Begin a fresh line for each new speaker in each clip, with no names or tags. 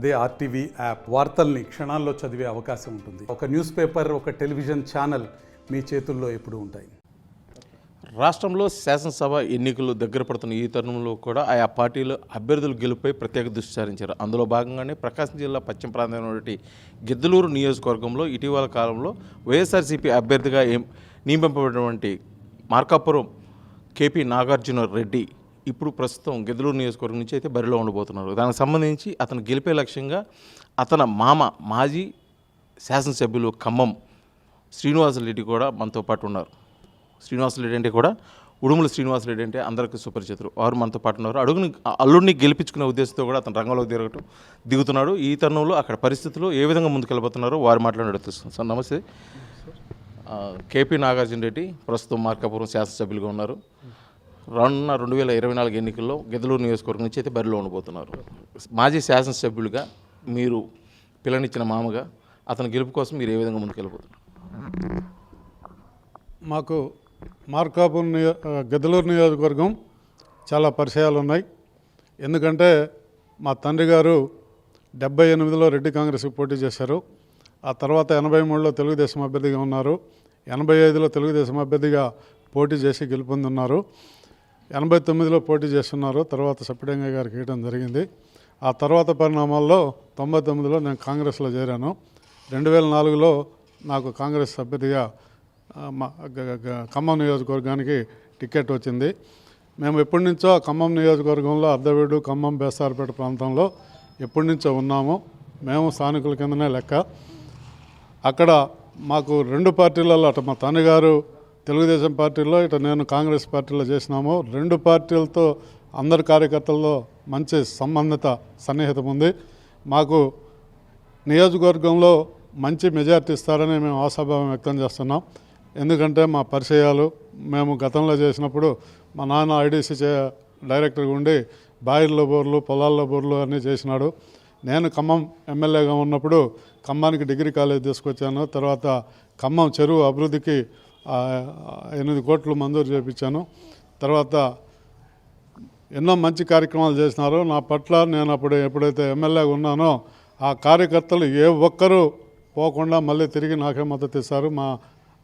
అదే RTV app వార్తల్ని క్షణాల్లో చదివే అవకాశం ఉంటుంది. ఒక న్యూస్ పేపర్, ఒక టెలివిజన్ ఛానల్ మీ చేతుల్లో ఎప్పుడూ ఉంటాయి.
రాష్ట్రంలో శాసనసభ ఎన్నికలు దగ్గర పడుతున్న ఈ తరుణంలో కూడా ఆయా పార్టీలు అభ్యర్థుల గెలుపుపై ప్రత్యేక దృష్టి సారించారు. అందులో భాగంగానే ప్రకాశం జిల్లా పశ్చిమ ప్రాంతంలోని గిద్దలూరు నియోజకవర్గంలో ఇటీవల కాలంలో వైఎస్ఆర్సీపీ అభ్యర్థిగా నియమింపబడినటువంటి మార్కాపురం కేపీ నాగార్జున రెడ్డి ఇప్పుడు ప్రస్తుతం గిద్దలూరు నియోజకవర్గం నుంచి అయితే బరిలో ఉండబోతున్నారు. దానికి సంబంధించి అతను గెలిపే లక్ష్యంగా అతని మామ మాజీ శాసనసభ్యులు ఖమ్మం శ్రీనివాసరెడ్డి కూడా మనతో పాటు ఉన్నారు. శ్రీనివాసరెడ్డి అంటే కూడా ఉడుముల శ్రీనివాసరెడ్డి అంటే అందరికీ సుపరిచితులు. వారు మనతో పాటు ఉన్నారు. అల్లుడిని గెలిపించుకునే ఉద్దేశంతో కూడా అతను రంగంలోకి దిగుతున్నాడు. ఈ తరుణంలో అక్కడ పరిస్థితులు ఏ విధంగా ముందుకెళ్ళిపోతున్నారో వారు మాట్లాడే తెలుస్తుంది. సార్ నమస్తే. కేపీ నాగార్జున రెడ్డి ప్రస్తుతం మార్కాపురం శాసనసభ్యులుగా ఉన్నారు. రానున్న 2024 ఎన్నికల్లో గిద్దలూరు నియోజకవర్గం నుంచి అయితే బరిలో ఉండబోతున్నారు. మాజీ శాసనసభ్యులుగా మీరు పిల్లనిచ్చిన మామగా అతని గెలుపు కోసం మీరు ఏ విధంగా ముందుకెళ్ళిపోతున్నారు?
మాకు మార్కాపురం గిద్దలూరు నియోజకవర్గం చాలా పరిచయాలు ఉన్నాయి. ఎందుకంటే మా తండ్రి గారు 78లో రెడ్డి కాంగ్రెస్కి పోటీ చేశారు. ఆ తర్వాత 83లో తెలుగుదేశం అభ్యర్థిగా ఉన్నారు. 85లో తెలుగుదేశం అభ్యర్థిగా పోటీ చేసి గెలుపొందున్నారు. 89లో పోటీ చేస్తున్నారు. తర్వాత సప్పిడంగా గారికి వేయడం జరిగింది. ఆ తర్వాత పరిణామాల్లో 99లో నేను కాంగ్రెస్లో చేరాను. 2004లో నాకు కాంగ్రెస్ అభ్యర్థిగా ఖమ్మం నియోజకవర్గానికి టికెట్ వచ్చింది. మేము ఎప్పటి నుంచో ఖమ్మం నియోజకవర్గంలో అర్ధవీడు, ఖమ్మం, బేస్తారపేట ప్రాంతంలో ఎప్పటి నుంచో ఉన్నాము. మేము స్థానికుల కిందనే లెక్క. అక్కడ మాకు రెండు పార్టీలలో, అటు మా తండ్రిగారు తెలుగుదేశం పార్టీలో, ఇటు నేను కాంగ్రెస్ పార్టీలో చేసినాము. రెండు పార్టీలతో అందరి కార్యకర్తల్లో మంచి సంబంధిత సన్నిహితం ఉంది. మాకు నియోజకవర్గంలో మంచి మెజార్టీ ఇస్తారని మేము ఆశాభావం వ్యక్తం చేస్తున్నాం. ఎందుకంటే మా పరిచయాలు, మేము గతంలో చేసినప్పుడు మా నాన్న ఐడీసీ డైరెక్టర్గా ఉండి బాయిల్లో బోర్లు, పొలాల్లో బోర్లు అన్నీ చేసినాడు. నేను ఖమ్మం ఎమ్మెల్యేగా ఉన్నప్పుడు ఖమ్మానికి డిగ్రీ కాలేజ్ తీసుకొచ్చాను. తర్వాత ఖమ్మం చెరువు అభివృద్ధికి 8 కోట్లు మంజూరు చేయించాను. తర్వాత ఎన్నో మంచి కార్యక్రమాలు చేసినారు. నా పట్ల నేను ఎప్పుడైతే ఎమ్మెల్యేగా ఉన్నానో ఆ కార్యకర్తలు ఏ ఒక్కరూ పోకుండా మళ్ళీ తిరిగి నాకే మద్దతు ఇస్తారు. మా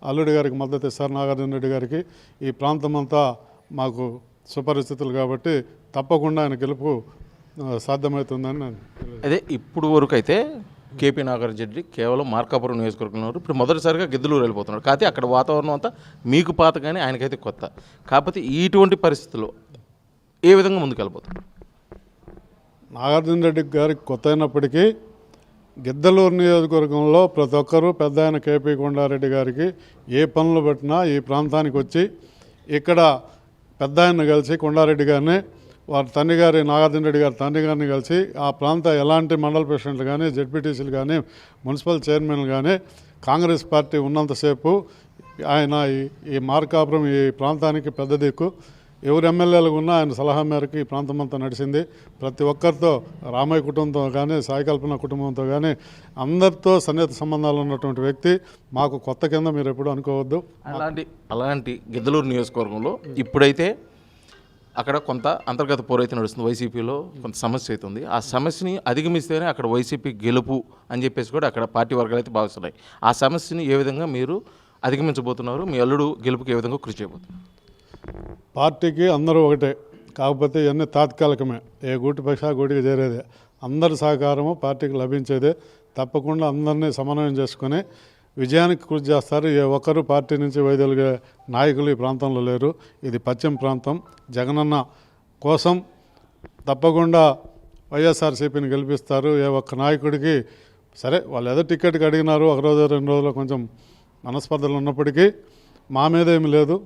అల్లుడి గారికి మద్దతు ఇస్తారు, నాగార్జున రెడ్డి గారికి. ఈ ప్రాంతం అంతా మాకు సుపరిస్థితులు కాబట్టి తప్పకుండా ఆయన గెలుపు సాధ్యమవుతుందని నేను.
అదే ఇప్పుడు వరకు అయితే కేపీ నాగార్జున రెడ్డి కేవలం మార్కాపురం నియోజకవర్గంలో ఇప్పుడు మొదటిసారిగా గిద్దలూరు వెళ్ళిపోతున్నారు. కాకపోతే అక్కడ వాతావరణం అంతా మీకు పాత, కానీ ఆయనకైతే కొత్త. కాకపోతే ఇటువంటి పరిస్థితుల్లో ఏ విధంగా ముందుకు వెళ్ళిపోతారు?
నాగార్జున రెడ్డి గారికి కొత్త అయినప్పటికీ గిద్దలూరు నియోజకవర్గంలో ప్రతి ఒక్కరూ పెద్ద ఆయన కేపీ కొండారెడ్డి గారికి ఏ పనులు పెట్టినా ఈ ప్రాంతానికి వచ్చి ఇక్కడ పెద్ద ఆయన కలిసి కొండారెడ్డి గారిని, వారి తండ్రి గారి నాగార్జున రెడ్డి గారి తండ్రి గారిని కలిసి ఆ ప్రాంత ఎలాంటి మండల ప్రెసిడెంట్లు కానీ, జెడ్పీటీసీలు కానీ, మున్సిపల్ చైర్మన్లు కానీ కాంగ్రెస్ పార్టీ ఉన్నంతసేపు ఆయన ఈ మార్కాపురం ఈ ప్రాంతానికి పెద్ద దిక్కు. ఎవరు ఎమ్మెల్యేలకు ఉన్నా ఆయన సలహా మేరకు ఈ ప్రాంతం అంతా నడిచింది. ప్రతి ఒక్కరితో, రామయ్య కుటుంబంతో కానీ, సాయికల్పన కుటుంబంతో కానీ అందరితో సన్నిహిత సంబంధాలు ఉన్నటువంటి వ్యక్తి. మాకు కొత్త కింద మీరు ఎప్పుడు అనుకోవద్దు.
అలాంటి గిద్దలూరు నియోజకవర్గంలో ఇప్పుడైతే అక్కడ కొంత అంతర్గత పోరైతే నడుస్తుంది. వైసీపీలో కొంత సమస్య అవుతుంది. ఆ సమస్యని అధిగమిస్తేనే అక్కడ వైసీపీ గెలుపు అని చెప్పేసి కూడా అక్కడ పార్టీ వర్గాలు అయితే భావిస్తున్నాయి. ఆ సమస్యని ఏ విధంగా మీరు అధిగమించబోతున్నారు? మీ అల్లుడు గెలుపుకి ఏ విధంగా కృషి చేయబోతున్నారు?
పార్టీకి అందరూ ఒకటే, కాకపోతే ఇవన్నీ తాత్కాలికమే. ఏ గూటి పక్ష గూటికి చేరేదే. అందరి సహకారము పార్టీకి లభించేదే. తప్పకుండా అందరినీ సమన్వయం చేసుకుని విజయానికి కృషి చేస్తారు. ఏ ఒక్కరు పార్టీ నుంచి వైదొలిగే నాయకులు ఈ ప్రాంతంలో లేరు. ఇది పశ్చిమ ప్రాంతం. జగనన్న కోసం తప్పకుండా వైఎస్ఆర్సీపీని గెలిపిస్తారు. ఏ ఒక్క నాయకుడికి సరే వాళ్ళు ఏదో టికెట్కి అడిగినారు, ఒక రోజు 2 రోజులు కొంచెం మనస్పర్ధలు ఉన్నప్పటికీ మా మీద ఏమి లేదు.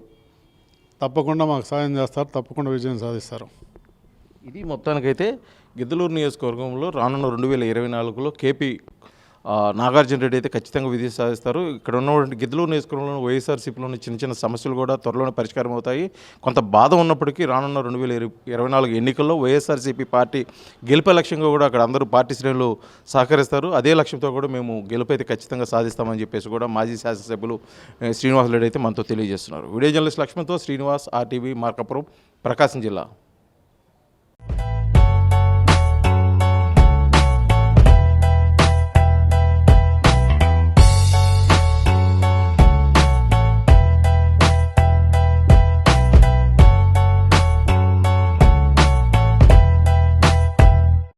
తప్పకుండా మాకు సాయం చేస్తారు, తప్పకుండా విజయం సాధిస్తారు.
ఇది మొత్తానికైతే గిద్దలూరు నియోజకవర్గంలో రానున్న 2024లో కేపీ నాగార్జున రెడ్డి అయితే ఖచ్చితంగా విజయం సాధిస్తారు. ఇక్కడ ఉన్నటువంటి గిద్దలూరు నియోజకవర్గంలో వైఎస్ఆర్సీపీలోని చిన్న సమస్యలు కూడా త్వరలోనే పరిష్కారం అవుతాయి. కొంత బాధ ఉన్నప్పటికీ రానున్న 2024 ఎన్నికల్లో వైఎస్ఆర్సీపీ పార్టీ గెలుపే లక్ష్యంగా కూడా అక్కడ అందరూ పార్టీ శ్రేణులు సహకరిస్తారు. అదే లక్ష్యంతో కూడా మేము గెలుపు అయితే ఖచ్చితంగా సాధిస్తామని చెప్పేసి కూడా మాజీ శాసనసభ్యులు శ్రీనివాసరెడ్డి అయితే మనతో తెలియజేస్తున్నారు. వీడియో జర్నలిస్ట్ లక్ష్మణ్తో శ్రీనివాస్, RTV, మార్కాపురం, ప్రకాశం జిల్లా.